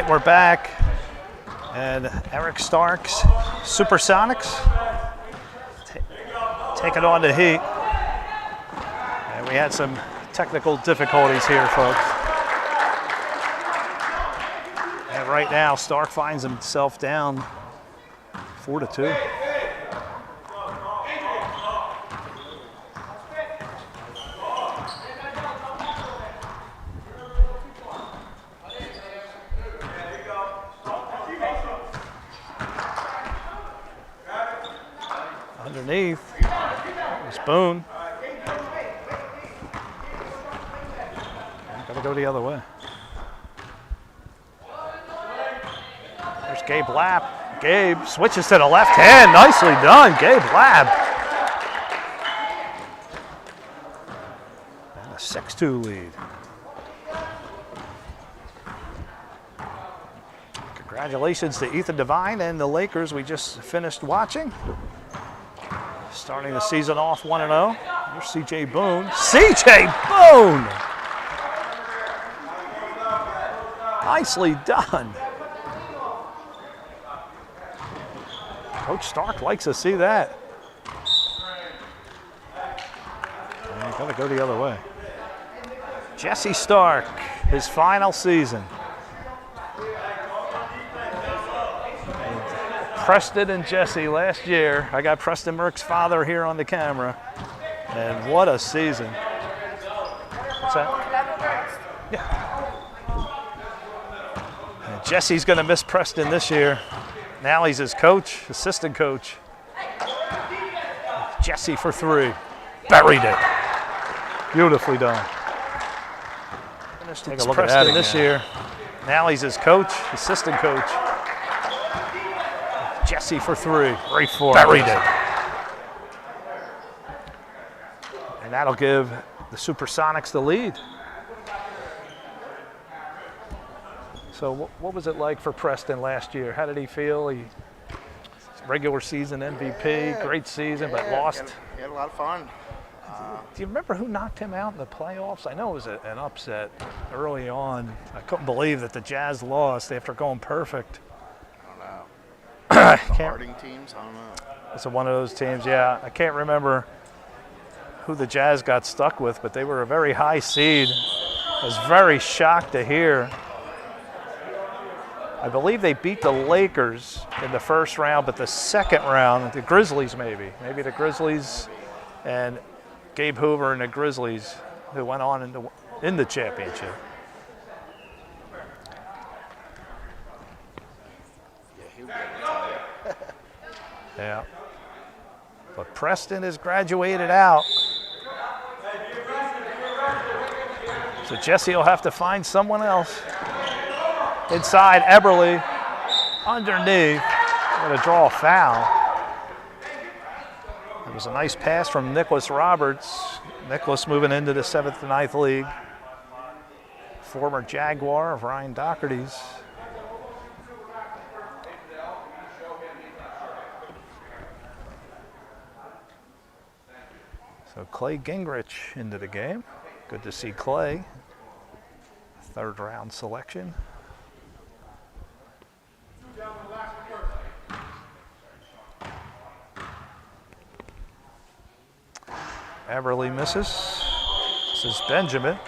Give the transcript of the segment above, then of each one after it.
We're back, and Eric Stark's Supersonics taking on the Heat. And we had some technical difficulties here, folks. And right now, Stark finds himself down 4-2. Underneath, Spoon. Gotta go the other way. There's Gabe Lapp. Gabe switches to the left hand. Nicely done, Gabe Lapp. And a 6-2 lead. Congratulations to Ethan Devine and the Lakers we just finished watching. Starting the season off 1-0. Here's C.J. Boone. C.J. Boone! Nicely done. Coach Stark likes to see that. And gotta go the other way. Jesse Stark, his final season. Preston and Jesse last year. I got Preston Merk's father here on the camera. And what a season. What's that? Yeah. And Jesse's going to miss Preston this year. Now he's his coach, assistant coach. Jesse for three. Buried it. Beautifully done. Take a look Preston at that this year. Now he's his coach, assistant coach. Jesse for three. Great for buried it. And that'll give the Supersonics the lead. So what was it like for Preston last year? How did he feel? He regular season MVP, great season, but lost. He had a lot of fun. Do you remember who knocked him out in the playoffs? I know it was an upset early on. I couldn't believe that the Jazz lost after going perfect. Harding teams, I don't know. It's one of those teams, yeah. I can't remember who the Jazz got stuck with, but they were a very high seed. I was very shocked to hear. I believe they beat the Lakers in the first round, but the second round, the Grizzlies maybe the Grizzlies and Gabe Hoover and the Grizzlies who went on in the championship. Yeah, but Preston has graduated out. So Jesse will have to find someone else. Inside, Eberle, underneath, going to draw a foul. It was a nice pass from Nicholas Roberts. Nicholas moving into the 7th and 9th league. Former Jaguar of Ryan Doherty's. So Clay Gingrich into the game. Good to see Clay. 3rd round selection. Eberle misses. This is Benjamin.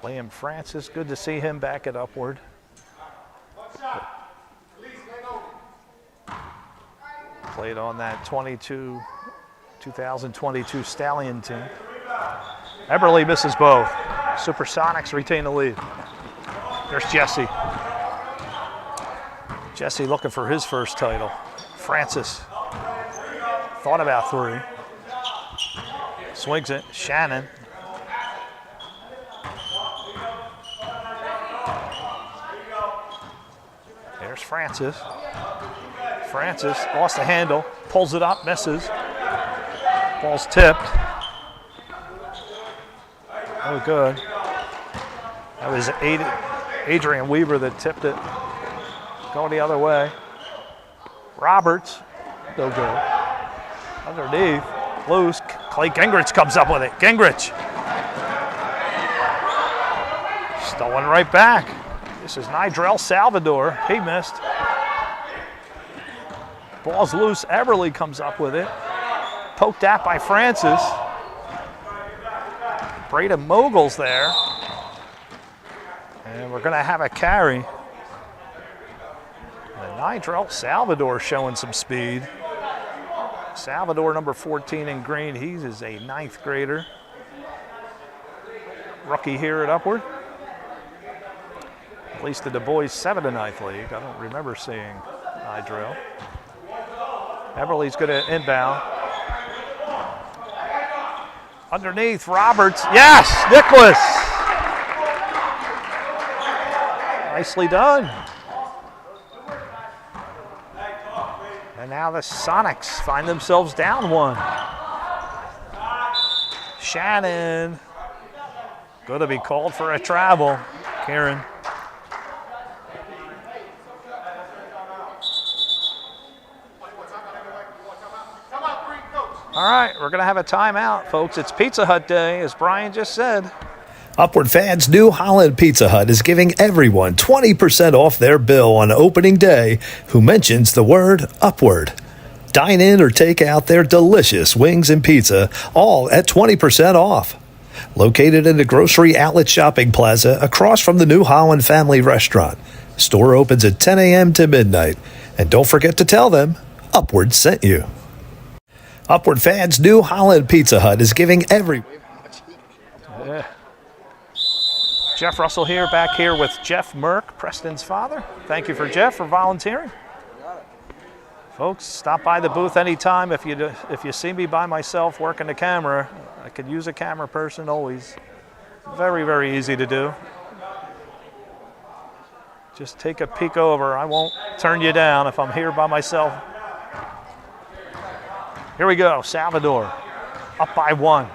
Liam Francis, good to see him back at Upward. Played on that 2022 Stallion team. Eberly misses both. Supersonics retain the lead. There's Jesse. Jesse looking for his first title. Francis thought about 3. Swings it. Shannon. There's Francis. Francis lost the handle, pulls it up, misses. Ball's tipped. Oh, good. That was Adrian Weaver that tipped it. Going the other way. Roberts, no good. Underneath, loose. Clay Gingrich comes up with it. Gingrich. Stolen right back. This is Nigel Salvador. He missed. Ball's loose. Eberly comes up with it. Poked at by Francis. Braden Mogul's there. And we're going to have a carry. And Nigel Salvador showing some speed. Salvador, number 14 in green. He is a 9th grader. Rookie here at Upward. At least in the boys 7 to 9th league. I don't remember seeing Nigel. Eberly's going to inbound. Underneath, Roberts. Yes, Nicholas. Nicely done. And now the Sonics find themselves down 1. Shannon. Going to be called for a travel. Karen. All right, we're going to have a timeout, folks. It's Pizza Hut Day, as Brian just said. Upward Fans' new Holland Pizza Hut is giving everyone 20% off their bill on opening day who mentions the word Upward. Dine in or take out their delicious wings and pizza, all at 20% off. Located in the Grocery Outlet Shopping Plaza across from the new Holland Family Restaurant. Store opens at 10 a.m. to midnight. And don't forget to tell them Upward sent you. Upward Fans' new Holland Pizza Hut is giving Yeah. Jeff Russell here, back here with Jeff Merk, Preston's father. Thank you for Jeff for volunteering. Folks, stop by the booth anytime. If you see me by myself working the camera, I could use a camera person always. Very, very easy to do. Just take a peek over. I won't turn you down if I'm here by myself. Here we go, Salvador, up by 1.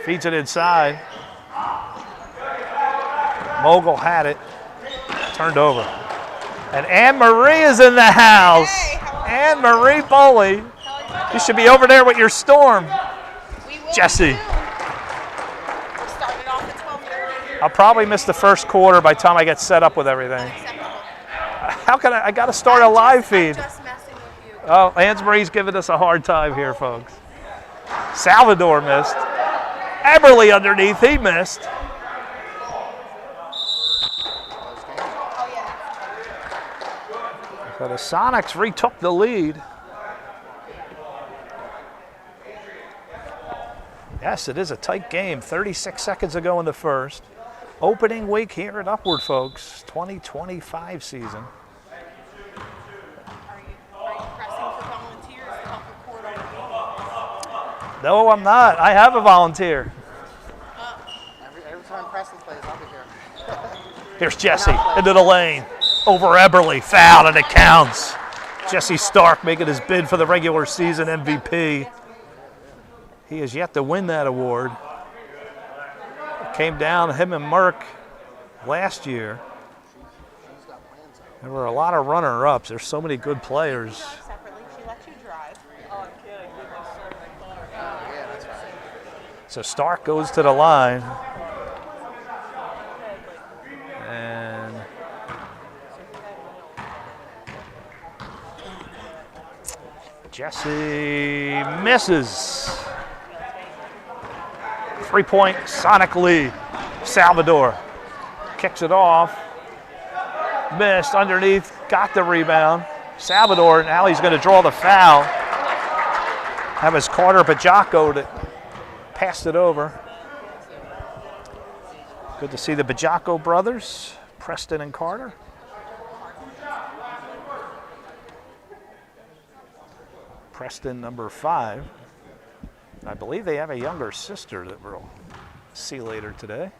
Feeds it inside. Mogul had it, turned over. And Anne-Marie is in the house. Hey, Anne-Marie Boley. You should be over there with your storm. Jesse. Started off at 12:30. I'll probably miss the first quarter by the time I get set up with everything. How can I got to start a live feed. Just messing with you. Oh, Anne-Marie's giving us a hard time here, folks. Salvador missed. Eberly underneath, he missed. So the Sonics retook the lead. Yes, it is a tight game. 36 seconds ago in the first. Opening week here at Upward, folks. 2025 season. Are you pressing for volunteers to help record on the game? No, I'm not. I have a volunteer. Every time Preston plays, I'll be here. Here's Jesse into the lane. Over Eberly, foul, and it counts. Jesse Stark making his bid for the regular season MVP. He has yet to win that award. It came down him and Merk last year. There were a lot of runner-ups. There's so many good players. Separately, she lets you drive. Oh, I'm kidding. Yeah, that's right. So Stark goes to the line. And Jesse misses. 3-point Sonic lead. Salvador kicks it off. Missed underneath, got the rebound. Salvador, now he's going to draw the foul. That was Carter Bajako that passed it over. Good to see the Bajako brothers, Preston and Carter. Preston, number 5. I believe they have a younger sister that we'll see later today.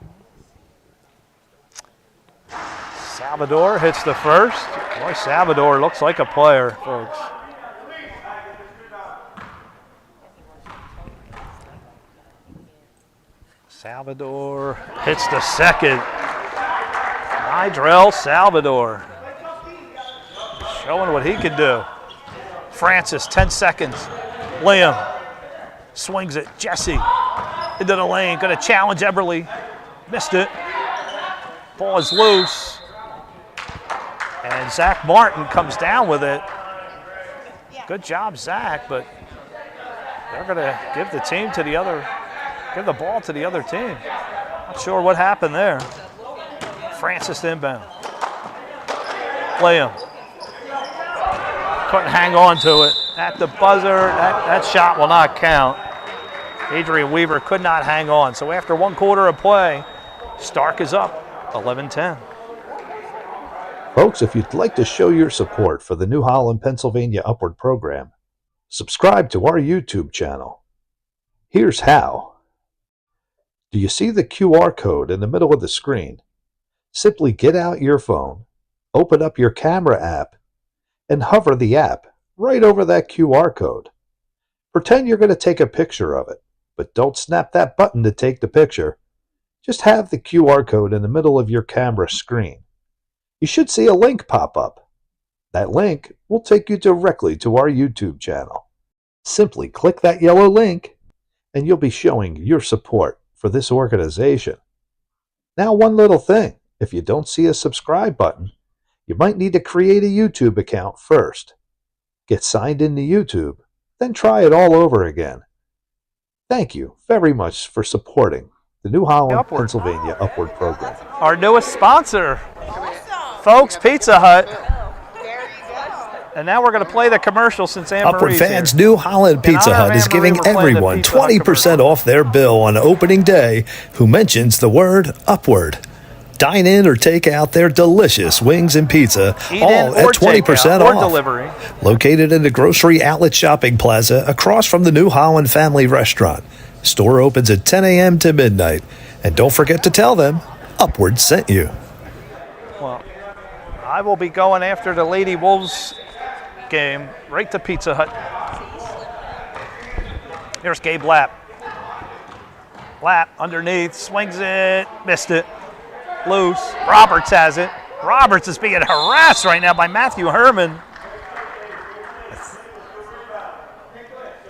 Salvador hits the first. Boy, Salvador looks like a player, folks. Salvador hits the second. Nigel Salvador showing what he can do. Francis, 10 seconds. Liam swings it. Jesse into the lane. Going to challenge Eberly. Missed it. Ball is loose. And Zach Martin comes down with it. Good job, Zach, but they're going to give the ball to the other team. Not sure what happened there. Francis inbound. Liam. Couldn't hang on to it. At the buzzer, that shot will not count. Adrian Weaver could not hang on. So after 1 quarter of play, Stark is up 11-10. Folks, if you'd like to show your support for the New Holland, Pennsylvania Upward program, subscribe to our YouTube channel. Here's how. Do you see the QR code in the middle of the screen? Simply get out your phone, open up your camera app, and hover the app right over that QR code. Pretend you're going to take a picture of it, but don't snap that button to take the picture. Just have the QR code in the middle of your camera screen. You should see a link pop up. That link will take you directly to our YouTube channel. Simply click that yellow link, and you'll be showing your support for this organization. Now, one little thing. If you don't see a subscribe button, you might need to create a YouTube account first. Get signed into YouTube, then try it all over again. Thank you very much for supporting the New Holland, Pennsylvania Upward program. Our newest sponsor, Awesome. folks, Pizza Hut. There you go. And now we're going to play the commercial since Anne Upward Marie's fans, here. New Holland In Pizza honor of Hut is Anne Marie, giving we're playing the everyone Pizza Hut 20% commercial. off their bill on opening day who mentions the word Upward. Dine in or take out their delicious wings and pizza, Eat all in at or 20% takeout or off. delivery. Located in the Grocery Outlet Shopping Plaza across from the New Holland Family Restaurant. Store opens at 10 a.m. to midnight. And don't forget to tell them Upward sent you. Well, I will be going after the Lady Wolves game right to Pizza Hut. Here's Gabe Lapp. Lapp underneath, swings it, missed it. Loose. Roberts has it. Roberts is being harassed right now by Matthew Herman.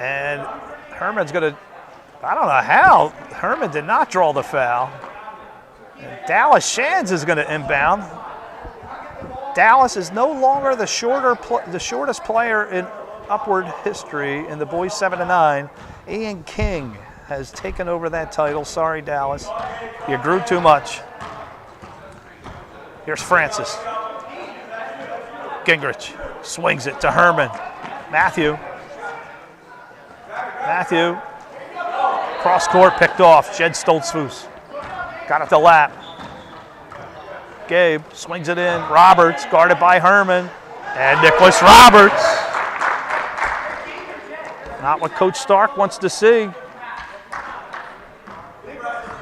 And Herman's going to, I don't know how. Herman did not draw the foul. And Dallas Shands is going to inbound. Dallas is no longer the shortest player in Upward history in the boys 7-9. Ian King has taken over that title. Sorry, Dallas. You grew too much. Here's Francis. Gingrich swings it to Herman. Matthew. Cross court picked off. Jed Stoltzfus. Got it to Lapp. Gabe swings it in. Roberts guarded by Herman. And Nicholas Roberts. Not what Coach Stark wants to see.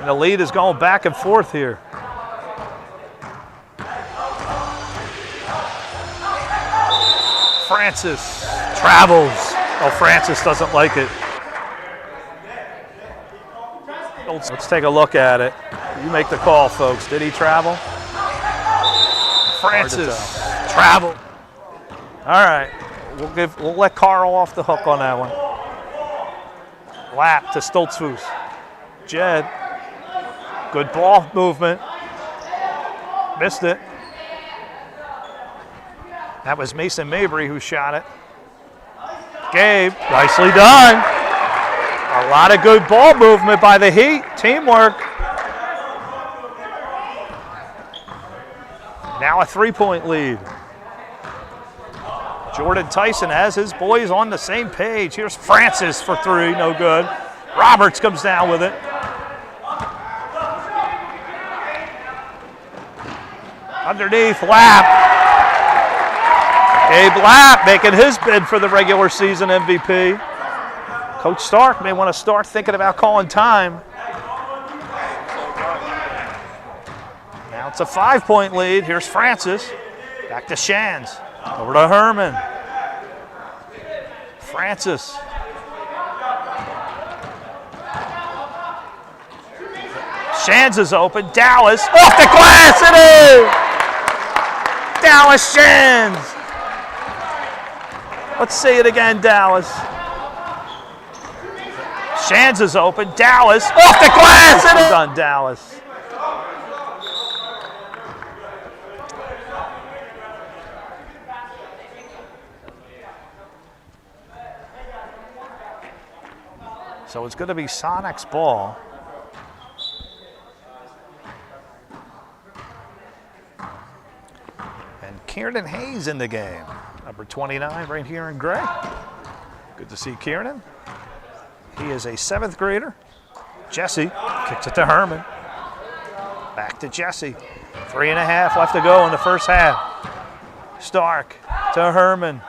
And the lead is going back and forth here. Francis travels. Oh, Francis doesn't like it. Let's take a look at it. You make the call, folks. Did he travel? Francis traveled. All right. We'll let Carl off the hook on that one. Lapp to Stoltzfus. Jed. Good ball movement. Missed it. That was Mason Mabry who shot it. Gabe, nicely done. A lot of good ball movement by the Heat. Teamwork. Now a 3-point lead. Jordan Tyson has his boys on the same page. Here's Francis for 3, no good. Roberts comes down with it. Underneath, Lapp. Gabe Lapp making his bid for the regular season MVP. Coach Stark may want to start thinking about calling time. Now it's a 5-point lead. Here's Francis. Back to Shands. Over to Herman. Francis. Shands is open. Dallas. Off the glass. It is! Dallas Shands. Let's see it again, Dallas. Shands is open. Dallas. Off the glass. It is on Dallas. So it's going to be Sonic's ball. And Kieran Hayes in the game. Number 29 right here in gray. Good to see Kieran. He is a 7th grader. Jesse kicks it to Herman. Back to Jesse. 3.5 left to go in the first half. Stark to Herman.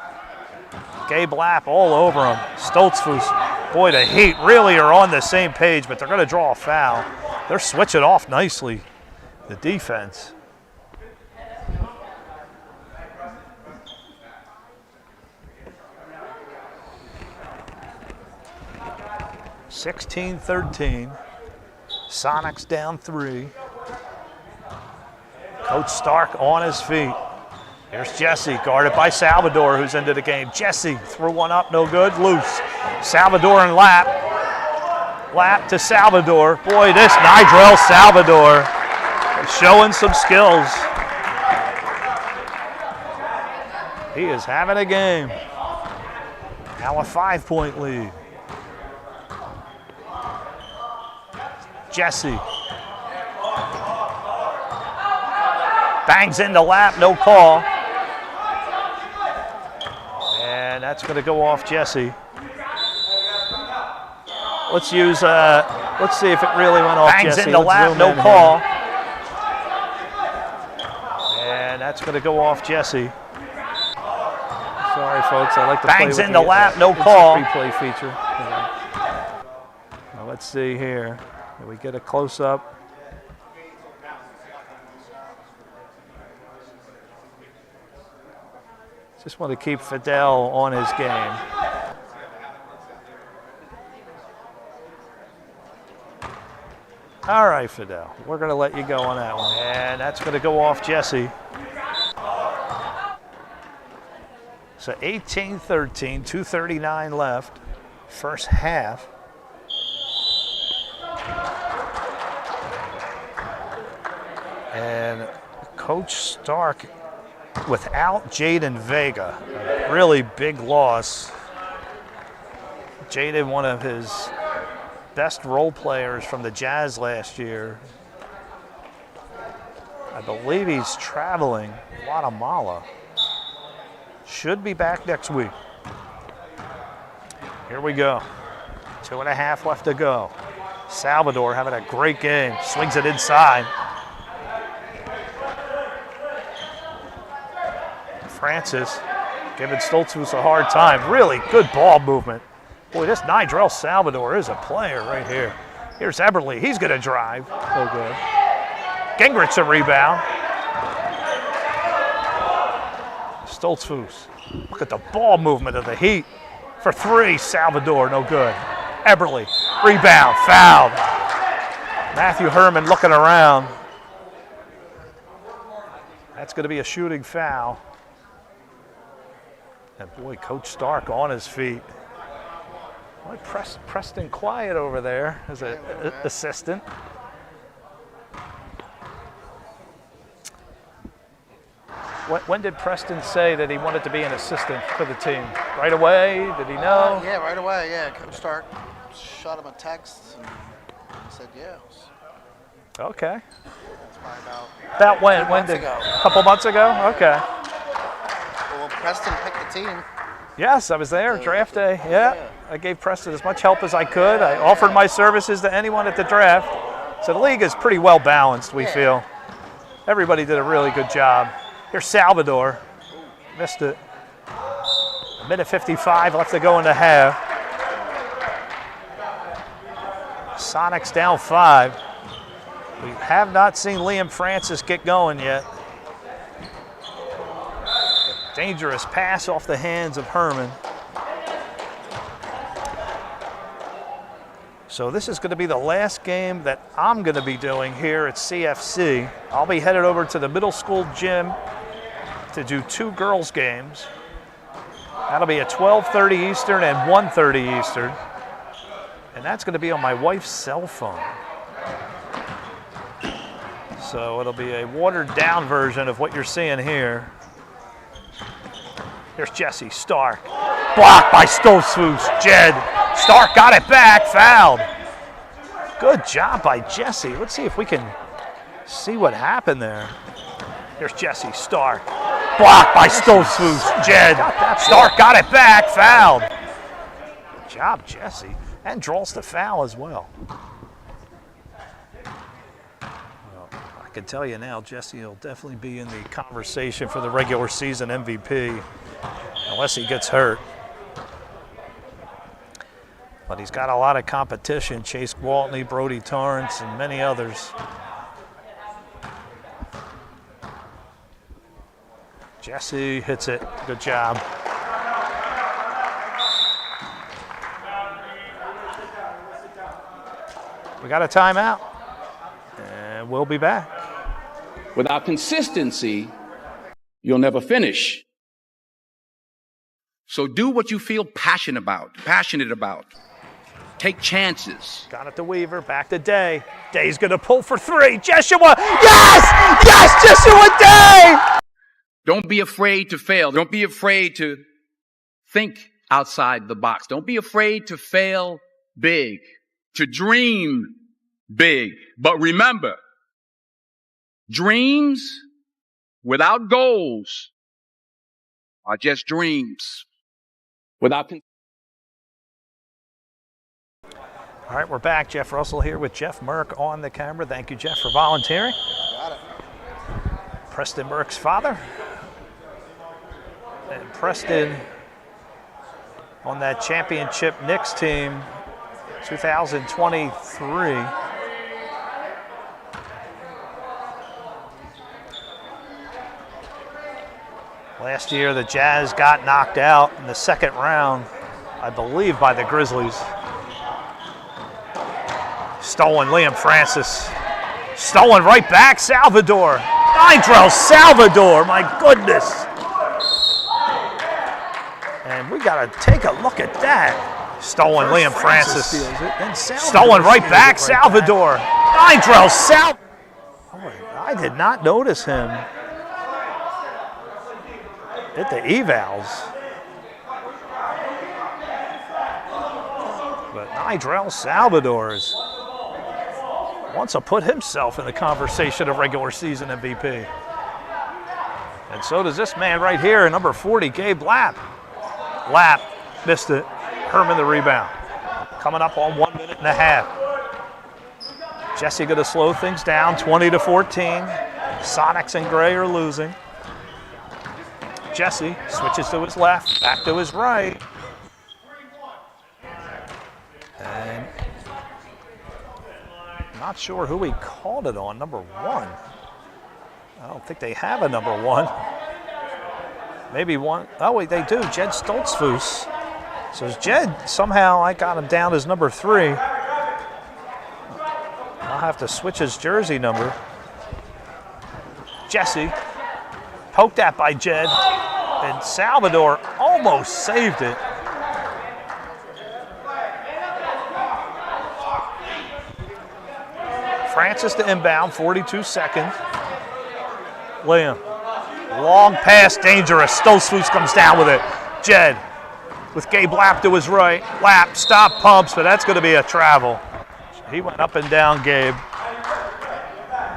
Gabe Lapp all over him. Stoltzfus. Boy, the Heat really are on the same page, but they're going to draw a foul. They're switching off nicely, the defense. (16-13). Sonics down 3. Coach Stark on his feet. Here's Jesse, guarded by Salvador, who's into the game. Jesse threw one up, no good, loose. Salvador and Lapp. Lapp to Salvador. Boy, this Nigel Salvador is showing some skills. He is having a game. Now a 5-point lead. Jesse. Bangs into Lapp, no call. And that's going to go off Jesse. Let's see if it really went off Jesse. Bangs into Lapp, no call. And that's going to go off Jesse. Sorry, folks, I like to play with the into Lapp, no call. Replay feature. Now let's see here. Can we get a close-up? Just want to keep Fidel on his game. All right, Fidel, we're going to let you go on that one. And that's going to go off Jesse. So 18-13, 2:39 left, first half. And Coach Stark, without Jaiden Vega, a really big loss. Jaiden, one of his best role players from the Jazz last year. I believe he's traveling Guatemala. Should be back next week. Here we go. 2.5 left to go. Salvador having a great game. Swings it inside. Francis giving Stoltzfus a hard time. Really good ball movement. Boy, this Nigel Salvador is a player right here. Here's Eberle. He's going to drive. So good. Gingrich a rebound. Stoltzfus. Look at the ball movement of the Heat. For 3, Salvador, no good. Eberle, rebound, fouled. Matthew Herman looking around. That's going to be a shooting foul. And boy, Coach Stark on his feet. Boy, Preston quiet over there as an assistant. When did Preston say that he wanted to be an assistant for the team? Right away? Did he know? Yeah, right away, yeah, Coach Stark. shot him a text, and he said yeah. Okay. That's probably About when? 2 When months did? ago. A couple months ago? Okay. Well, Preston picked the team. Yes, I was there, draft day. Yeah. I gave Preston as much help as I could. I offered my services to anyone at the draft. So the league is pretty well balanced, we feel. Everybody did a really good job. Here's Salvador. Missed it. A minute 55 left to go in the half. Sonics down 5. We have not seen Liam Francis get going yet. Dangerous pass off the hands of Herman. So this is going to be the last game that I'm going to be doing here at CFC. I'll be headed over to the middle school gym to do 2 girls games. That'll be at 12:30 Eastern and 1:30 Eastern. And that's going to be on my wife's cell phone. So it'll be a watered down version of what you're seeing here. Here's Jesse Stark. Blocked by Stoltzfus. Jed. Stark got it back. Fouled. Good job by Jesse. Let's see if we can see what happened there. Here's Jesse Stark. Blocked by Stoltzfus. Jed. Stark got it back. Fouled. Good job, Jesse. And draws the foul as well. I can tell you now, Jesse will definitely be in the conversation for the regular season MVP, unless he gets hurt. But he's got a lot of competition, Chase Waltney, Brody Torrance, and many others. Jesse hits it, good job. We got a timeout, and we'll be back. Without consistency, you'll never finish. So do what you feel passionate about. Take chances. Got it to Weaver, back to Day. Day's gonna pull for 3. Jeshua, yes! Yes, Jeshua Day! Don't be afraid to fail. Don't be afraid to think outside the box. Don't be afraid to fail big, to dream big. But remember, dreams without goals are just dreams. All right, we're back. Jeff Russell here with Jeff Merk on the camera. Thank you, Jeff, for volunteering. Got it. Preston Merk's father. And Preston on that championship Knicks team, 2023. Last year, the Jazz got knocked out in the second round, I believe, by the Grizzlies. Stolen, Liam Francis. Stolen right back, Salvador. Nidrel Salvador, my goodness. And we got to take a look at that. Stolen, Liam Francis. Stolen right back, Salvador. Nidrel Salvador. I did not notice him at the evals. But Nidrel Salvador wants to put himself in the conversation of regular season MVP. And so does this man right here, number 40, Gabb Lapp. Lapp missed it. Herman the rebound. Coming up on 1 minute and a half. Jesse going to slow things down, 20-14. Sonics and Gray are losing. Jesse switches to his left, back to his right. And not sure who he called it on, number 1. I don't think they have a number 1. Maybe one. Oh, wait, they do. Jed Stoltzfus. So Jed, somehow I got him down as number 3. I'll have to switch his jersey number. Jesse. Poked at by Jed. And Salvador almost saved it. Francis to inbound, 42 seconds. Liam. Long pass, dangerous. Stoltzfus comes down with it. Jed. with Gabe Lapp to his right. Lapp, stop, pumps, but that's going to be a travel. He went up and down, Gabe.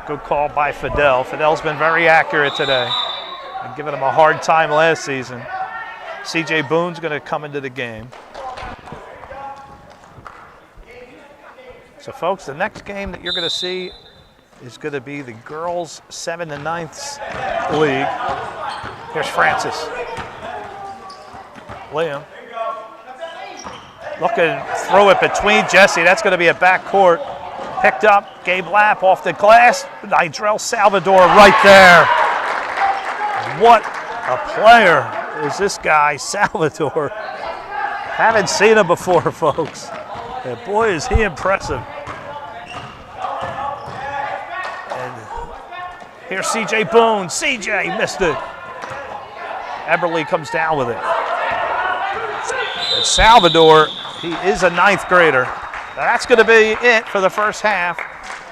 Good call by Fidel. Fidel's been very accurate today. Been giving him a hard time last season. CJ Boone's going to come into the game. So, folks, the next game that you're going to see is going to be the girls' 7th and 9th league. Here's Francis. Liam. Looking throw it between Jesse. That's going to be a back court. Picked up. Gabe Lapp off the glass. Nidrell Salvador right there. What a player is this guy, Salvador. Haven't seen him before, folks. And boy, is he impressive. And here's CJ Boone. CJ missed it. Eberle comes down with it. And Salvador, he is a 9th grader. That's going to be it for the first half.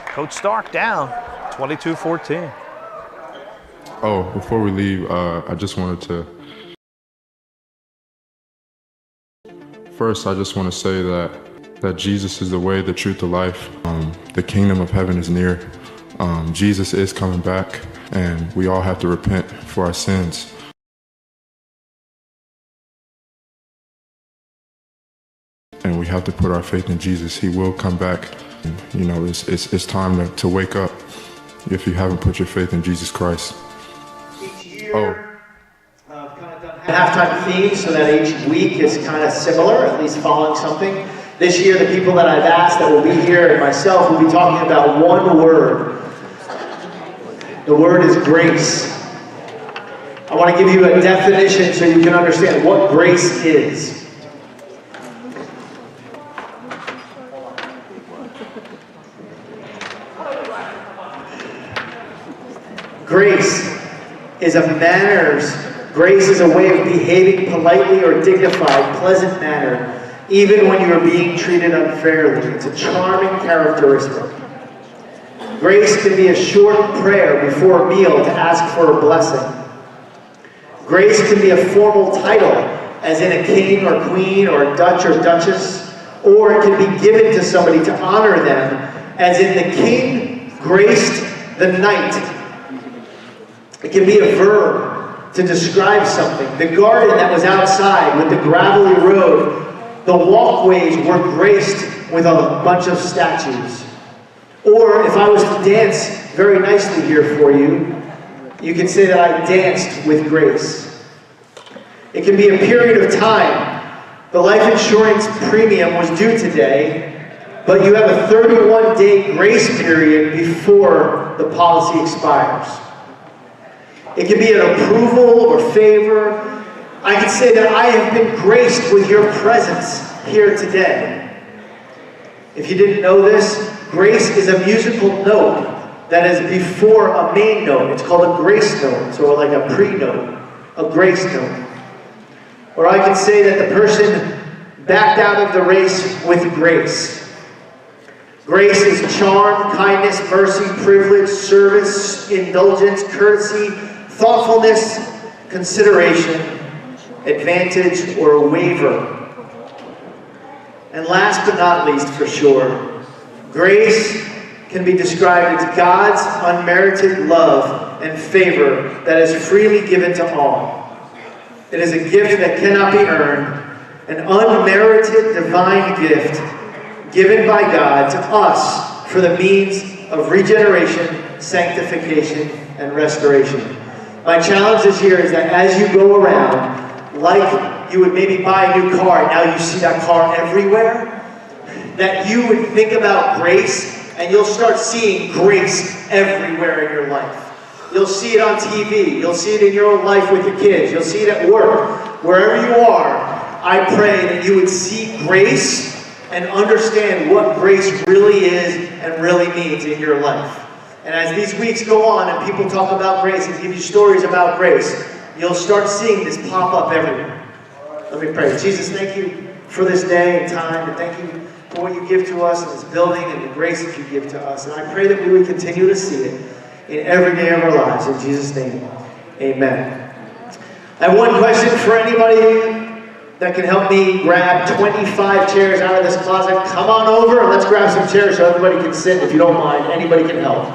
Coach Stark down 22-14. Oh, before we leave, I just wanted to. First, I just want to say that Jesus is the way, the truth, the life. The kingdom of heaven is near. Jesus is coming back, and we all have to repent for our sins. And we have to put our faith in Jesus. He will come back. You know, it's time to wake up if you haven't put your faith in Jesus Christ. Each year, I've kind of done halftime themes so that each week is kind of similar, at least following something. This year, the people that I've asked that will be here and myself will be talking about one word. The word is grace. I want to give you a definition so you can understand what grace is. Grace is a grace is a way of behaving politely or dignified, pleasant manner, even when you are being treated unfairly. It's a charming characteristic. Grace can be a short prayer before a meal to ask for a blessing. Grace can be a formal title, as in a king or queen or a dutch or duchess, or it can be given to somebody to honor them, as in the king graced the knight. It can be a verb to describe something. The garden that was outside with the gravelly road, the walkways were graced with a bunch of statues. Or if I was to dance very nicely here for you, you can say that I danced with grace. It can be a period of time. The life insurance premium was due today, but you have a 31-day grace period before the policy expires. It can be an approval or favor. I can say that I have been graced with your presence here today. If you didn't know this, grace is a musical note that is before a main note. It's called a grace note, so like a pre-note, a grace note. Or I can say that the person backed out of the race with grace. Grace is charm, kindness, mercy, privilege, service, indulgence, courtesy, thoughtfulness, consideration, advantage, or a waiver. And last but not least, for sure, grace can be described as God's unmerited love and favor that is freely given to all. It is a gift that cannot be earned, an unmerited divine gift given by God to us for the means of regeneration, sanctification, and restoration. My challenge this year is that as you go around, like you would maybe buy a new car, and now you see that car everywhere, that you would think about grace, and you'll start seeing grace everywhere in your life. You'll see it on TV. You'll see it in your own life with your kids. You'll see it at work. Wherever you are, I pray that you would see grace and understand what grace really is and really means in your life. And as these weeks go on and people talk about grace and give you stories about grace, you'll start seeing this pop up everywhere. Let me pray. Jesus, thank you for this day and time, and thank you for what you give to us in this building and the grace that you give to us. And I pray that we would continue to see it in every day of our lives. In Jesus' name, amen. I have one question for anybody that can help me grab 25 chairs out of this closet, come on over and let's grab some chairs so everybody can sit. If you don't mind, anybody can help.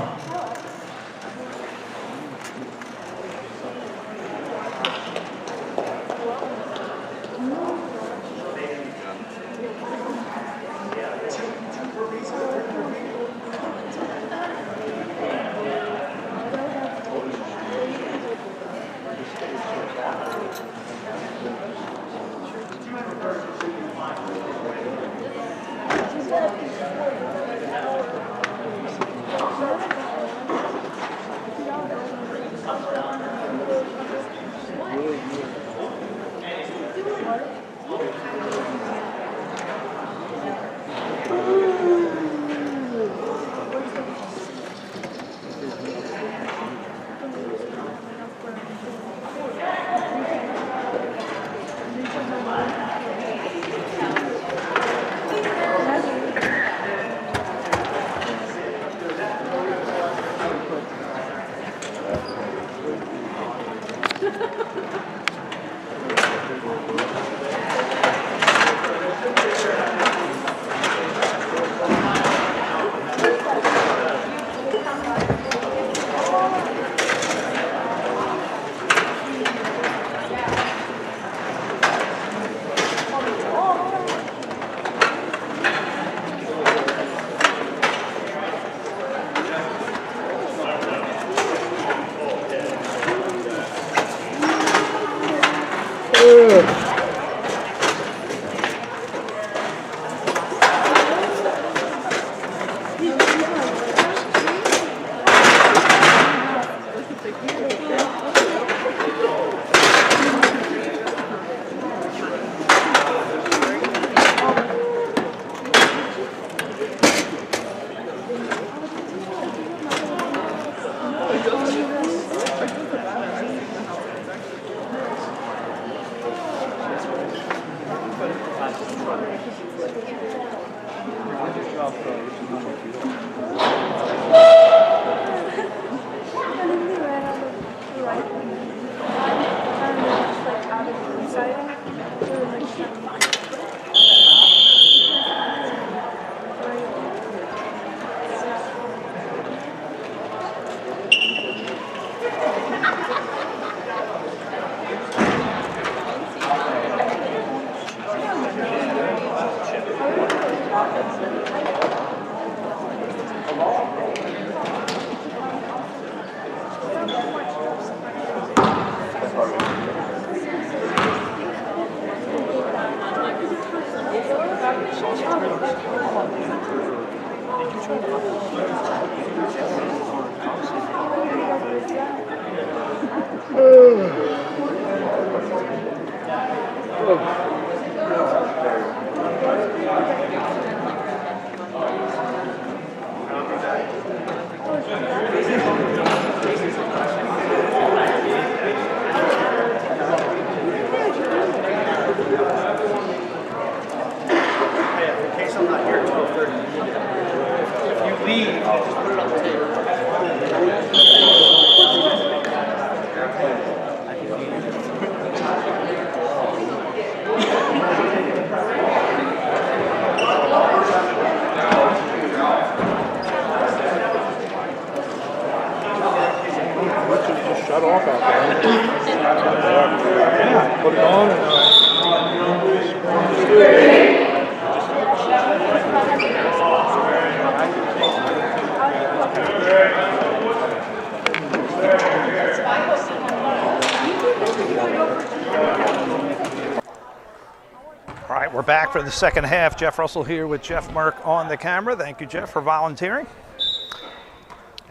All right, we're back for the second half. Jeff Russell here with Jeff Merk on the camera. Thank you, Jeff, for volunteering.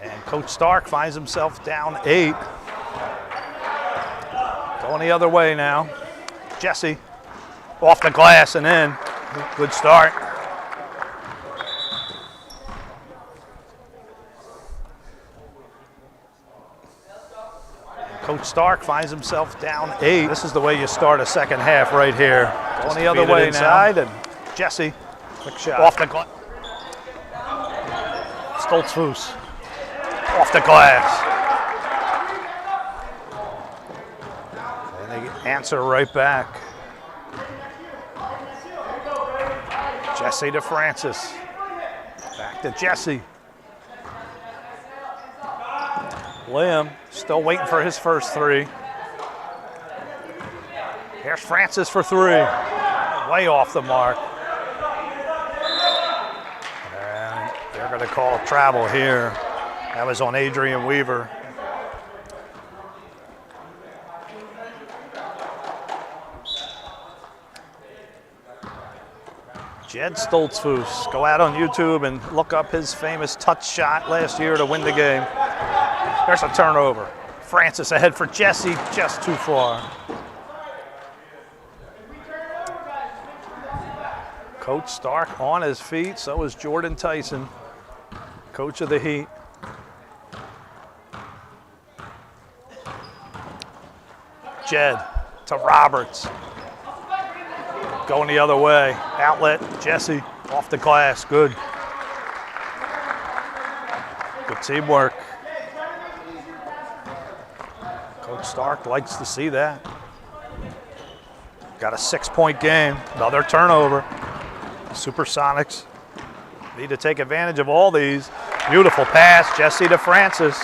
And Coach Stark finds himself down 8. Going the other way now. Jesse off the glass and in. Good start. Coach Stark finds himself down 8. This is the way you start a second half right here. Going the other way inside, and Jesse quick shot off the glass. Stoltzfus off the glass. And they answer right back. Jesse to Francis. Back to Jesse. Liam still waiting for his first three. Here's Francis for three. Way off the mark. And they're going to call travel here. That was on Adrian Weaver. Jed Stoltzfus, go out on YouTube and look up his famous touch shot last year to win the game. There's a turnover. Francis ahead for Jesse, just too far. Coach Stark on his feet, so is Jordan Tyson, coach of the Heat. Jed to Roberts. Going the other way. Outlet, Jesse, off the glass, good. Good teamwork. Coach Stark likes to see that. Got a 6-point game, another turnover. Supersonics need to take advantage of all these. Beautiful pass, Jesse to Francis.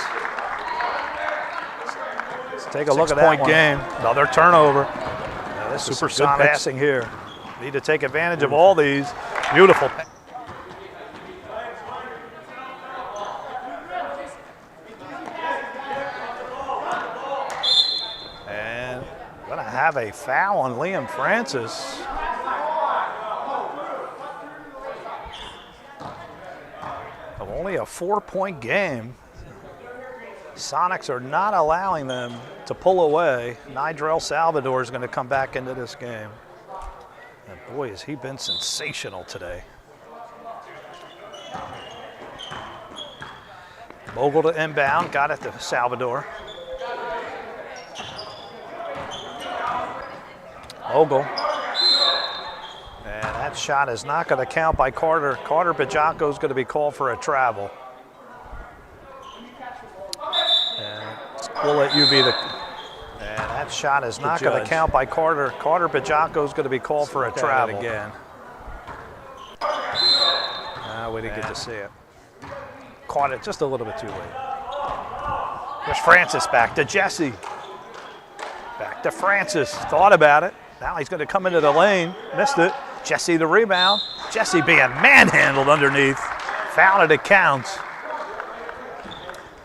Let's take a look at that 6-point game, another turnover. Supersonics passing here. Need to take advantage of all these. Beautiful. And gonna have a foul on Liam Francis. Only a 4-point game. Sonics are not allowing them to pull away. Nigel Salvador is going to come back into this game. And boy, has he been sensational today. Bogle to inbound, got it to Salvador. Bogle. And that shot is not going to count by Carter. Carter Bajanko is going to be called for a travel. And we'll let you be the... And that shot is not going to count by Carter. Carter Bajanko is going to be called for a travel. Again. We didn't get to see it. Caught it just a little bit too late. There's Francis back to Jesse. Back to Francis. Thought about it. Now he's going to come into the lane. Missed it. Jesse the rebound. Jesse being manhandled underneath. Foul it, it counts.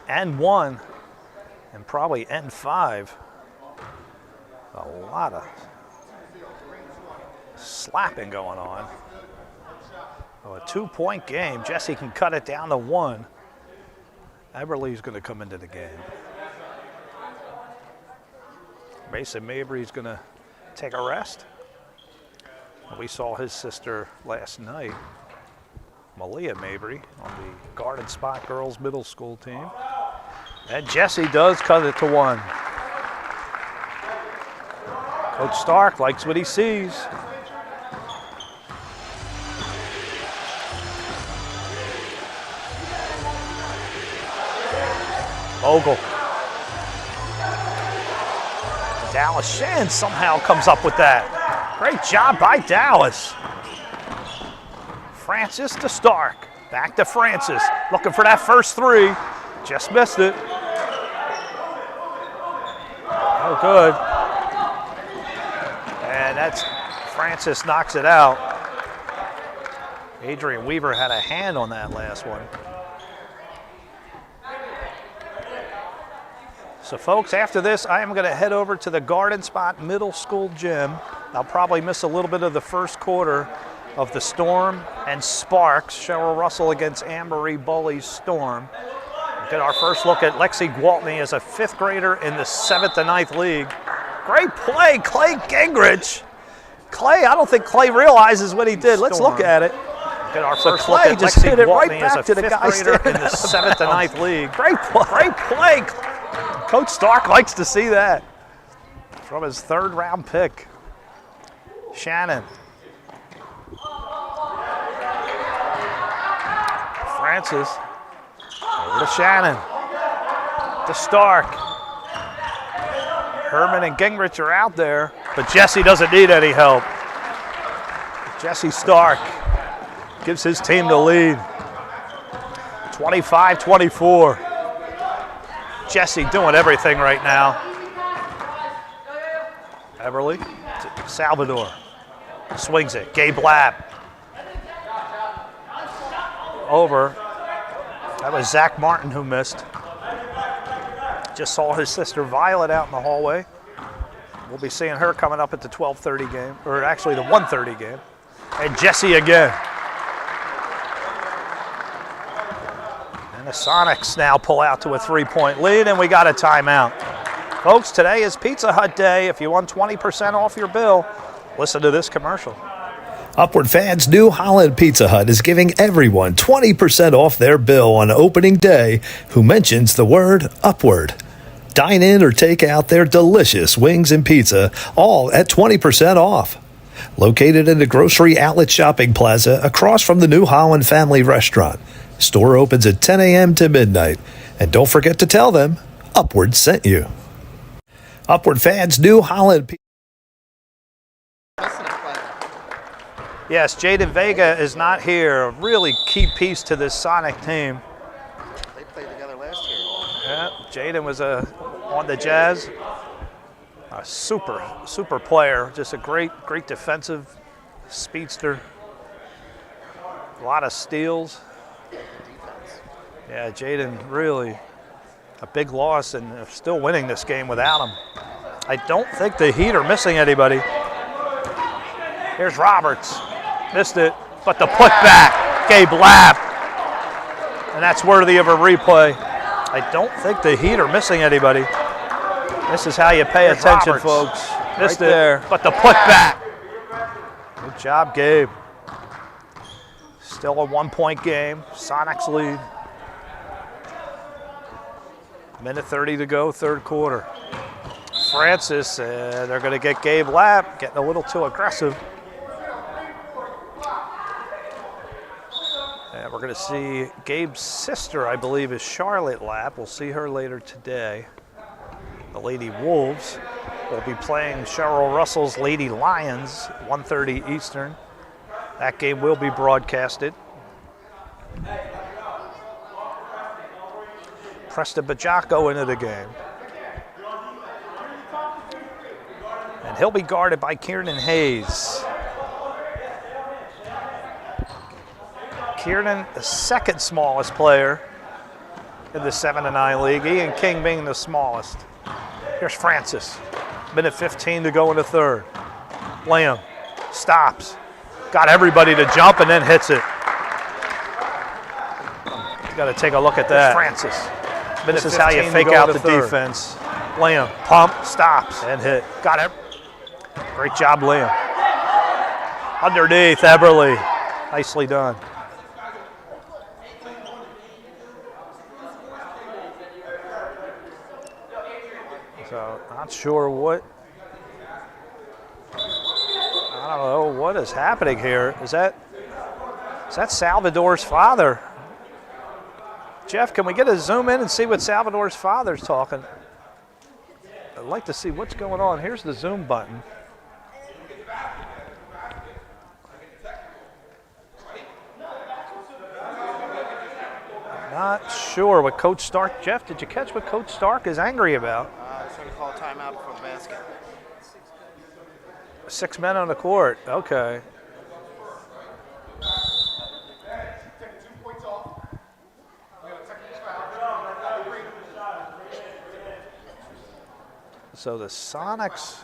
And one. And probably end 5. A lot of slapping going on. Oh, a 2-point game. Jesse can cut it down to 1. Eberle's going to come into the game. Mason Mabry's going to take a rest. We saw his sister last night, Malia Mabry, on the Garden Spot Girls Middle School team. And Jesse does cut it to 1. Coach Stark likes what he sees. Bogle. Dallas Shan somehow comes up with that. Great job by Dallas. Francis to Stark. Back to Francis. Looking for that first 3. Just missed it. Oh, good. And that's Francis knocks it out. Adrian Weaver had a hand on that last one. So folks, after this, I am going to head over to the Garden Spot Middle School gym. I'll probably miss a little bit of the first quarter of the Storm and Sparks. Cheryl Russell against Anne-Marie Bully's Storm. We'll get our first look at Lexi Gwaltney as a 5th grader in the 7th to 9th league. Great play, Clay Gingrich. Clay, I don't think Clay realizes what he did. Let's look at it. Get our first look at just Lexi hit it right Gwaltney back as a to the 5th guy grader in the 7th to 9th league. Great play. Coach Stark likes to see that. From his 3rd round pick. Shannon. Francis. Over to Shannon. To Stark. Herman and Gingrich are out there, but Jesse doesn't need any help. Jesse Stark gives his team the lead. 25-24. Jesse doing everything right now. Everly to Salvador. Swings it. Gabb Lapp. Over. That was Zach Martin who missed. Just saw his sister Violet out in the hallway. We'll be seeing her coming up at the 12:30 game, or actually the 1:30 game. And Jesse again. And the Sonics now pull out to a 3-point lead, and we got a timeout. Folks, today is Pizza Hut Day. If you want 20% off your bill, listen to this commercial. Upward Fans' new Holland Pizza Hut is giving everyone 20% off their bill on opening day who mentions the word Upward. Dine in or take out their delicious wings and pizza, all at 20% off. Located in the Grocery Outlet Shopping Plaza across from the new Holland Family Restaurant. Store opens at 10 a.m. to midnight. And don't forget to tell them Upward sent you. Upward Fans' new Holland Pizza. Yes, Jaiden Vega is not here. A really key piece to this Sonic team. They played together last year. Yeah, Jaiden was on the Jazz. A super player. Just a great defensive speedster. A lot of steals. Yeah, Jaiden really a big loss, and they're still winning this game without him. I don't think the Heat are missing anybody. Here's Roberts. Missed it, but the putback, Gabb Lapp. And that's worthy of a replay. I don't think the Heat are missing anybody. This is how you pay attention, Roberts. folks. Missed Right it, there. but the putback. Good job, Gabb. Still a 1-point game. Sonics lead. Minute 30 to go, third quarter. Francis, they're going to get Gabb Lapp, getting a little too aggressive. And we're going to see Gabe's sister, I believe, is Charlotte Lapp. We'll see her later today. The Lady Wolves will be playing Cheryl Russell's Lady Lions, 1:30 Eastern. That game will be broadcasted. Preston Bajako into the game. And he'll be guarded by Kieran Hayes. Kieran, the second smallest player in the 7-9 league. Ian King being the smallest. Here's Francis. Minute 15 to go in the third. Liam stops. Got everybody to jump and then hits it. You got to take a look at that. Here's Francis. This is how you fake out the defense. Liam, pump, stops, and hit. Got it. Great job, Liam. Underneath, Eberly. Nicely done. So, not sure what, I don't know what is happening here. Is that Salvador's father? Jeff, can we get a zoom in and see what Salvador's father's talking? I'd like to see what's going on. Here's the zoom button. Not sure what Coach Stark, Jeff, did you catch what Coach Stark is angry about? He's going to call a timeout before the basket. 6 men on the court, okay. So the Sonics,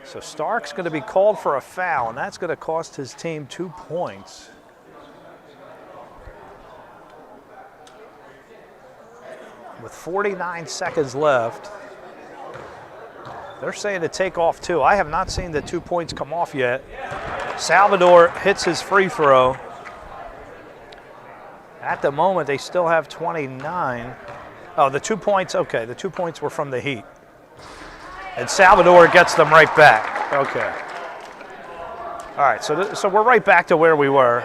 so Stark's going to be called for a foul, and that's going to cost his team 2 points. With 49 seconds left, they're saying to take off 2. I have not seen the 2 points come off yet. Salvador hits his free throw. At the moment, they still have 29. Oh, the 2 points, okay, the 2 points were from the Heat. And Salvador gets them right back. Okay. All right, so we're right back to where we were.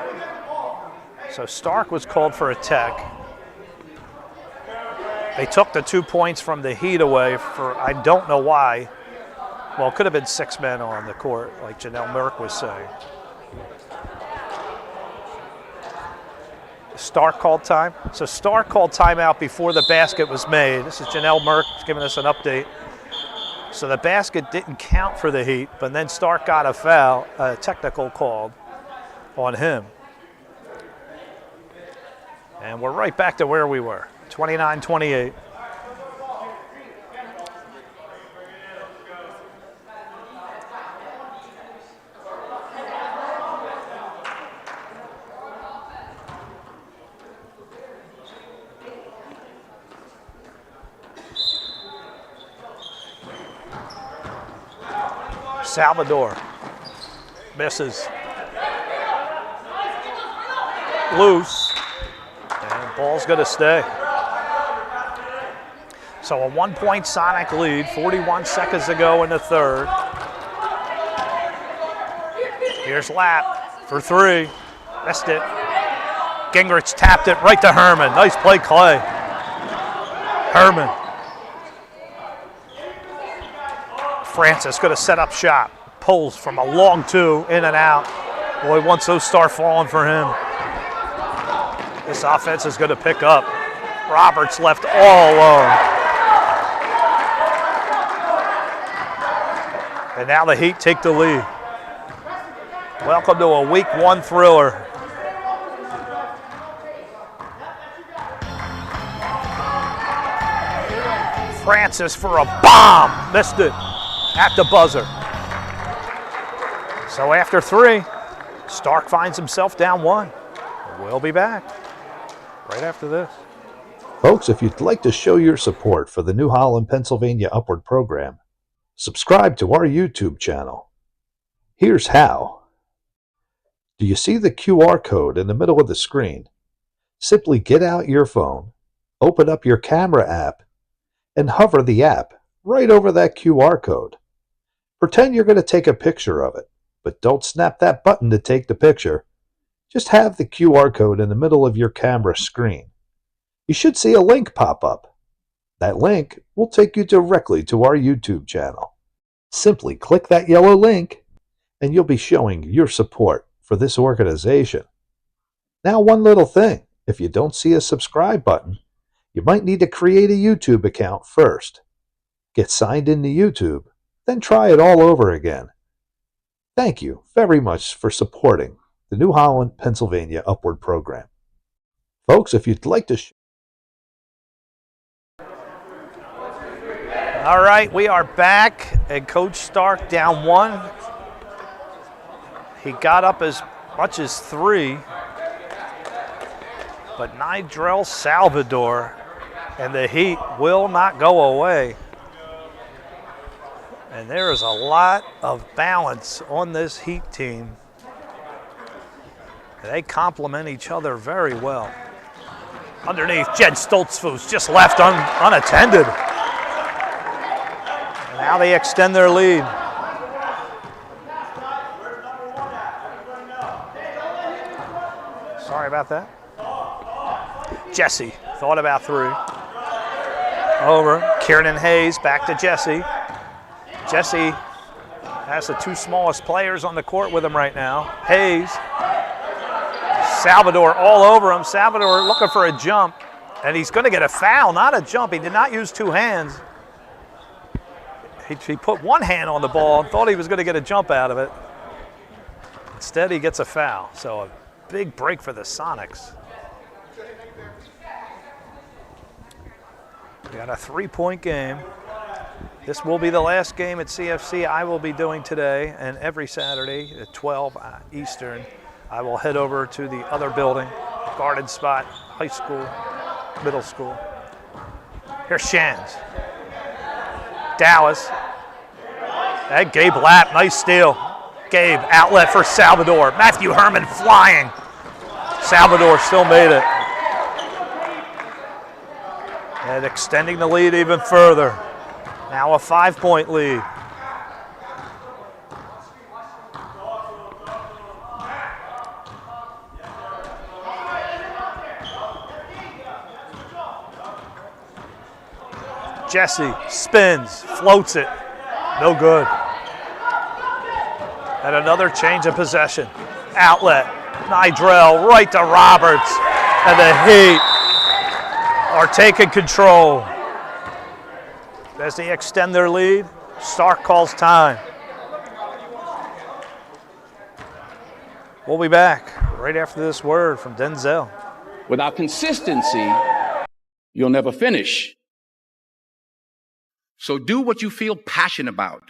So Stark was called for a tech. They took the 2 points from the Heat away for, I don't know why. Well, it could have been 6 men on the court, like Janelle Merk was saying. Stark called time. So Stark called timeout before the basket was made. This is Janelle Merk giving us an update. So the basket didn't count for the Heat, but then Stark got a foul, a technical called on him. And we're right back to where we were, 29-28. Salvador misses. Loose. And ball's going to stay. So a 1-point Sonic lead, 41 seconds to go in the third. Here's Lapp for three. Missed it. Gingrich tapped it right to Herman. Nice play, Clay. Herman. Francis going to set up shot. Pulls from a long two, in and out. Boy, once those start falling for him, this offense is going to pick up. Roberts left all alone. And now the Heat take the lead. Welcome to a week one thriller. Francis for a bomb. Missed it at the buzzer. So after three, Stark finds himself down one. We'll be back right after this. Folks, if you'd like to show your support for the New Holland, Pennsylvania Upward program, subscribe to our YouTube channel. Here's how. Do you see the QR code in the middle of the screen? Simply get out your phone, open up your camera app, and hover the app right over that QR code. Pretend you're going to take a picture of it, but don't snap that button to take the picture. Just have the QR code in the middle of your camera screen. You should see a link pop up. That link will take you directly to our YouTube channel. Simply click that yellow link, and you'll be showing your support for this organization. Now, one little thing. If you don't see a subscribe button, you might need to create a YouTube account first. Get signed into YouTube, then try it all over again. Thank you very much for supporting the New Holland, Pennsylvania Upward program. Folks, if you'd like to... All right, we are back, and Coach Stark down one. He got up as much as three, but Nigel Salvador and the Heat will not go away. And there is a lot of balance on this Heat team. They complement each other very well. Underneath, Jed Stoltzfus just left unattended. And now they extend their lead. Sorry about that. Jesse thought about three. Over. Kieran Hayes back to Jesse. Jesse has the two smallest players on the court with him right now. Hayes. Salvador all over him. Salvador looking for a jump, and he's going to get a foul, not a jump. He did not use two hands. He put one hand on the ball and thought he was going to get a jump out of it. Instead, he gets a foul. So a big break for the Sonics. We got a three-point game. This will be the last game at CFC I will be doing today, and every Saturday at 12 Eastern, I will head over to the other building, Garden Spot, high school, middle school. Here's Shands. Dallas. And Gabe Lapp, nice steal. Gabe, outlet for Salvador. Matthew Herman flying. Salvador still made it. And extending the lead even further. Now a 5-point lead. Jesse spins, floats it. No good. And another change of possession. Outlet. Nidrell right to Roberts. And the Heat are taking control. As they extend their lead, Stark calls time. We'll be back right after this word from Denzel. Without consistency, you'll never finish. So do what you feel passionate about.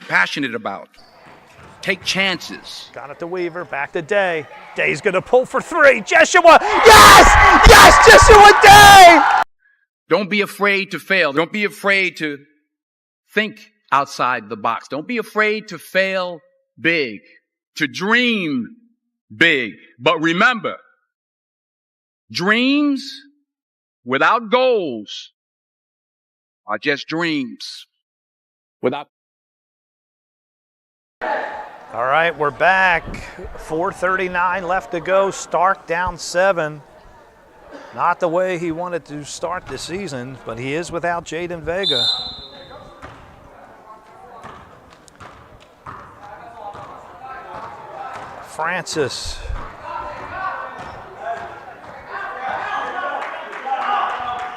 Take chances. Got it to Weaver, back to Day. Day's gonna pull for three. Jeshua, yes! Yes, Jeshua Day! Don't be afraid to fail. Don't be afraid to think outside the box. Don't be afraid to fail big, to dream big. But remember, dreams without goals are just dreams. All right, we're back. 4:39 left to go. Stark down 7. Not the way he wanted to start the season, but he is without Jaiden Vega. Francis.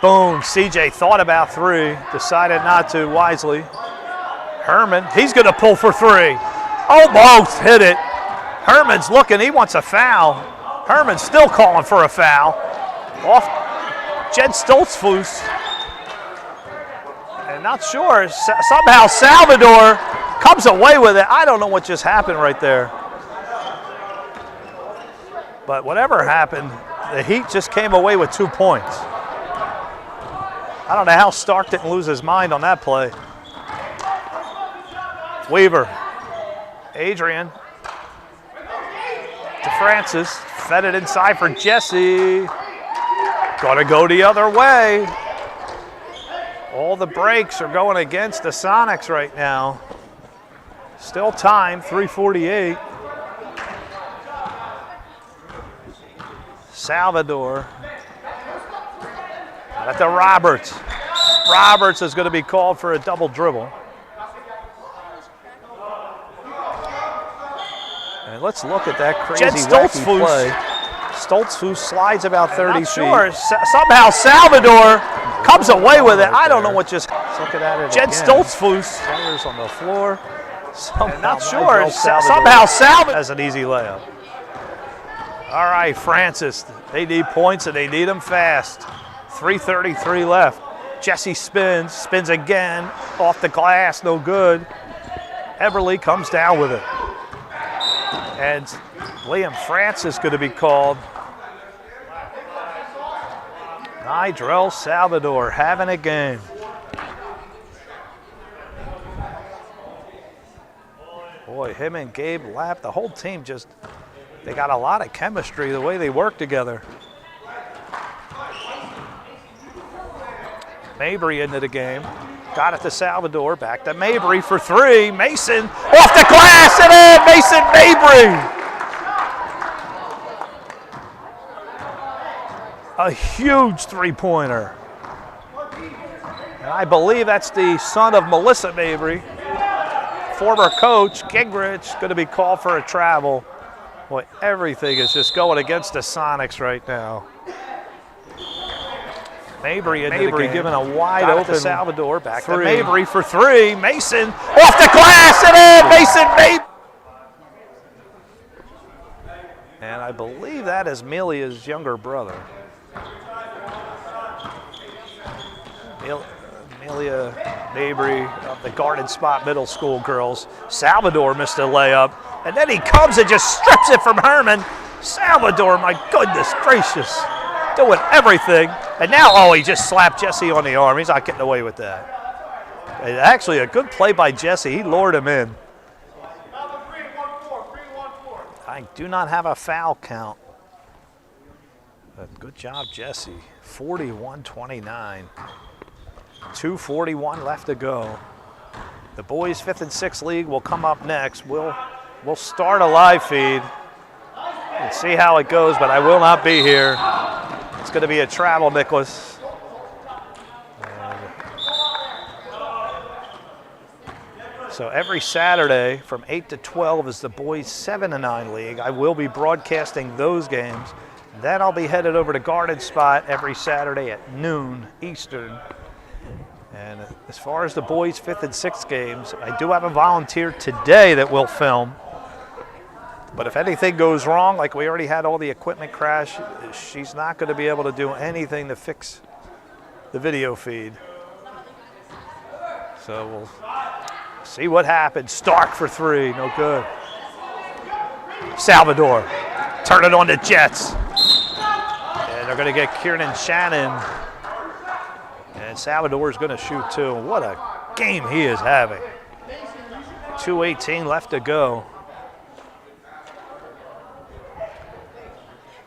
Boom, CJ thought about 3, decided not to wisely. Herman, he's gonna pull for 3. Almost hit it. Herman's looking, he wants a foul. Herman's still calling for a foul. Off Jed Stoltzfus. And not sure, somehow Salvador comes away with it. I don't know what just happened right there. But whatever happened, the Heat just came away with 2 points. I don't know how Stark didn't lose his mind on that play. Weaver. Adrian to Francis, fed it inside for Jesse. Gonna go the other way. All the breaks are going against the Sonics right now. Still time, 3:48. Salvador. Got it to Roberts. Roberts is going to be called for a double dribble. And let's look at that crazy wacky play. Stoltzfus slides about 30 feet. Sure, somehow Salvador comes away with it. I don't know what just. Let's look at it again. Stoltzfus. Players on the floor. Not sure. Somehow Salvador has an easy layup. All right, Francis. They need points and they need them fast. 3:33 left. Jesse spins again. Off the glass, no good. Everly comes down with it. And Liam Francis going to be called. Nidrell Salvador having a game. Boy, him and Gabb, Lapp, the whole team just, they got a lot of chemistry the way they work together. Mabry into the game. Got it to Salvador. Back to Mabry for 3. Mason off the glass and in. Mason Mabry. A huge 3-pointer. And I believe that's the son of Melissa Mabry. Former coach, Gingrich, going to be called for a travel. Boy, everything is just going against the Sonics right now. Mabry giving a wide open Salvador. Back to Mabry for 3. Mason off the glass and in. Mason Mabry. And I believe that is Melia's younger brother. Amelia Mabry of the Garden Spot Middle School girls. Salvador missed a layup. And then he comes and just strips it from Herman. Salvador, my goodness gracious. Doing everything. And now, oh, he just slapped Jesse on the arm. He's not getting away with that. And actually, a good play by Jesse. He lured him in. I do not have a foul count. But good job, Jesse. 41-29. 2:41 left to go. The boys' 5th and 6th league will come up next. We'll start a live feed and see how it goes, but I will not be here. It's going to be a travel, Nicholas. So every Saturday from 8 to 12 is the boys' 7 and 9 league. I will be broadcasting those games. Then I'll be headed over to Garden Spot every Saturday at noon Eastern. And as far as the boys' 5th and 6th games, I do have a volunteer today that will film. But if anything goes wrong, like we already had all the equipment crash, she's not going to be able to do anything to fix the video feed. So we'll see what happens. Stark for 3, no good. Salvador, turn it on to Jets. And they're going to get Kieran Shannon. And Salvador is going to shoot 2. What a game he is having. 2:18 left to go.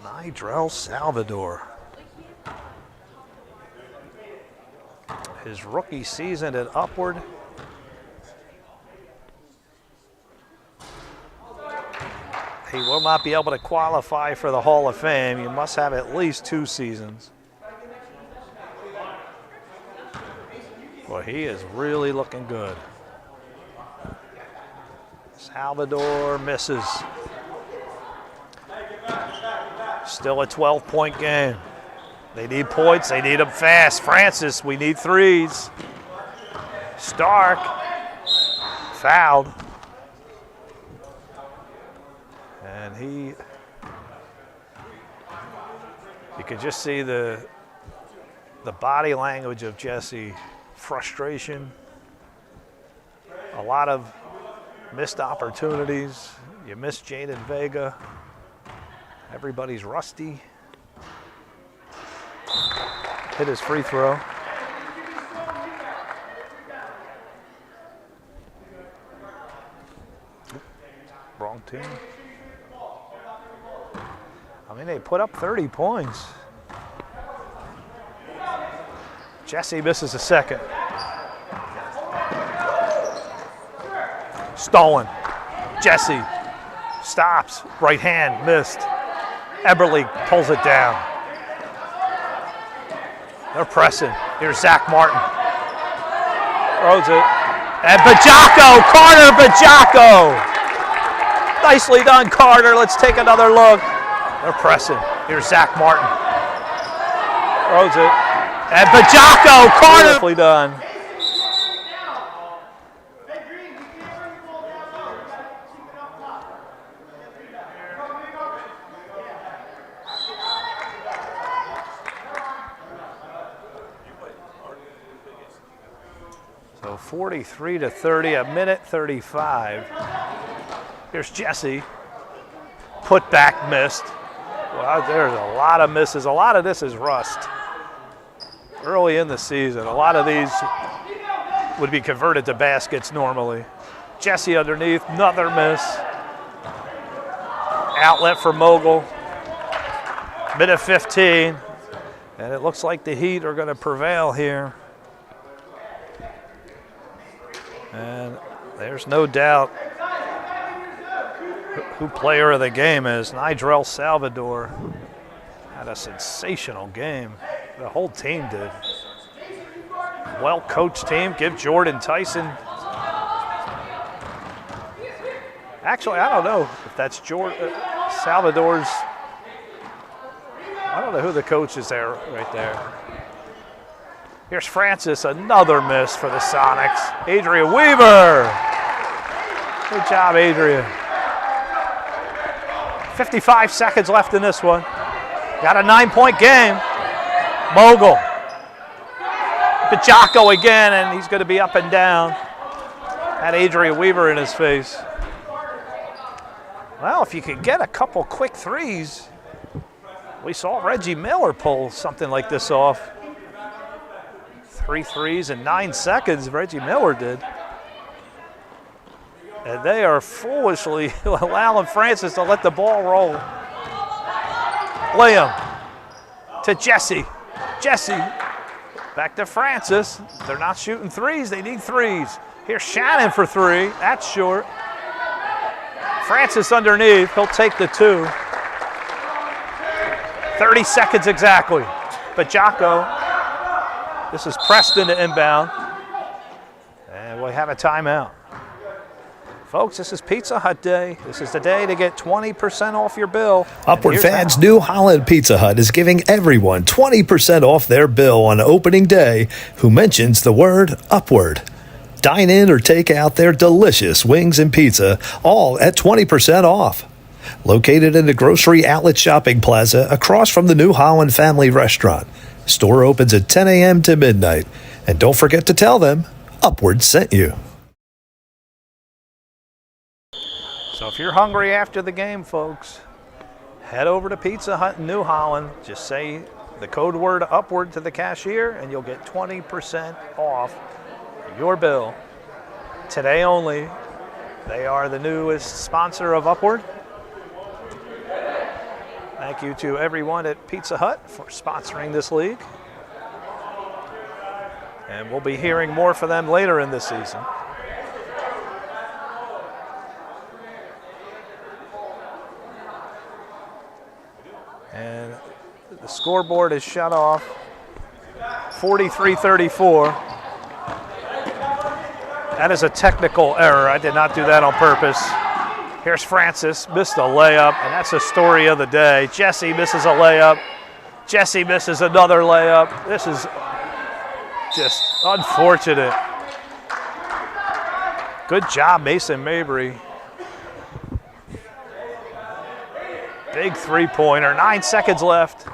Nigel Salvador. His rookie season at Upward. He will not be able to qualify for the Hall of Fame. You must have at least 2 seasons. Well, he is really looking good. Salvador misses. Still a 12-point game. They need points. They need them fast. Francis, we need 3s. Stark, fouled. And you could just see the body language of Jesse. Frustration. A lot of missed opportunities. You miss Jaiden Vega. Everybody's rusty. Hit his free throw. Wrong team. I mean, they put up 30 points. Jesse misses a second. Stolen. Jesse stops. Right hand missed. Eberle pulls it down. They're pressing. Here's Zach Martin. Throws it. And Bajako! Carter Bajako! Nicely done, Carter. Let's take another look. They're pressing. Here's Zach Martin. Throws it. And Bajako! Carter! Beautifully done. So 43-30, a minute 35. Here's Jesse. Put back missed. Well, there's a lot of misses. A lot of this is rust. Early in the season, a lot of these would be converted to baskets normally. Jesse underneath, another miss. Outlet for Mogul. Minute 15. And it looks like the Heat are going to prevail here. And there's no doubt who player of the game is. Nigel Salvador had a sensational game. The whole team did. Well-coached team. Give Jordan Tyson. Actually, I don't know if that's Salvador's. I don't know who the coach is there right there. Here's Francis, another miss for the Sonics. Adrian Weaver. Good job, Adrian. 55 seconds left in this one. Got a 9-point game. Mogul. Bajako again, and he's going to be up and down. Had Adrian Weaver in his face. Well, if you could get a couple quick threes, we saw Reggie Miller pull something like this off. 3 threes in 9 seconds, Reggie Miller did. And they are foolishly allowing Francis to let the ball roll. Liam to Jesse. Jesse back to Francis. They're not shooting threes, they need threes. Here's Shannon for 3, that's short. Francis underneath, he'll take the 2. 30 seconds exactly. Bajako. This is Preston to inbound. And we have a timeout. Folks, this is Pizza Hut Day. This is the day to get 20% off your bill. Upward Fans' New Holland Pizza Hut is giving everyone 20% off their bill on opening day who mentions the word Upward. Dine in or take out their delicious wings and pizza, all at 20% off. Located in the Grocery Outlet Shopping Plaza across from the New Holland Family Restaurant. Store opens at 10 a.m. to midnight. And don't forget to tell them Upward sent you. So if you're hungry after the game, folks, head over to Pizza Hut in New Holland. Just say the code word Upward to the cashier and you'll get 20% off your bill. Today only. They are the newest sponsor of Upward. Thank you to everyone at Pizza Hut for sponsoring this league. And we'll be hearing more from them later in this season. And the scoreboard is shut off, 43-34. That is a technical error. I did not do that on purpose. Here's Francis, missed a layup, and that's the story of the day. Jesse misses a layup. Jesse misses another layup. This is just unfortunate. Good job, Mason Mabry. Big three-pointer, 9 seconds left.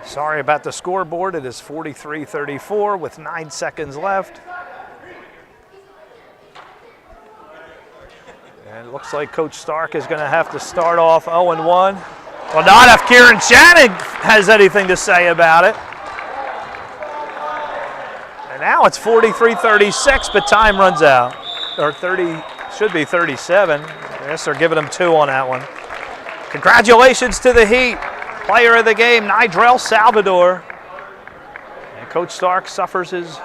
Sorry about the scoreboard. It is 43-34 with 9 seconds left. And it looks like Coach Stark is going to have to start off 0-1. Well, not if Kieran Shannon has anything to say about it. And now it's 43-36, but time runs out. Or 30, should be 37. I guess they're giving them 2 on that one. Congratulations to the Heat. Player of the game, Nidrell Salvador. And Coach Stark suffers his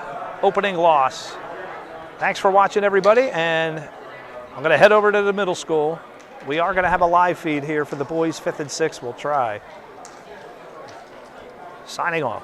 opening loss. Thanks for watching, everybody, and I'm going to head over to the middle school. We are going to have a live feed here for the boys 5th and 6th. We'll try. Signing off.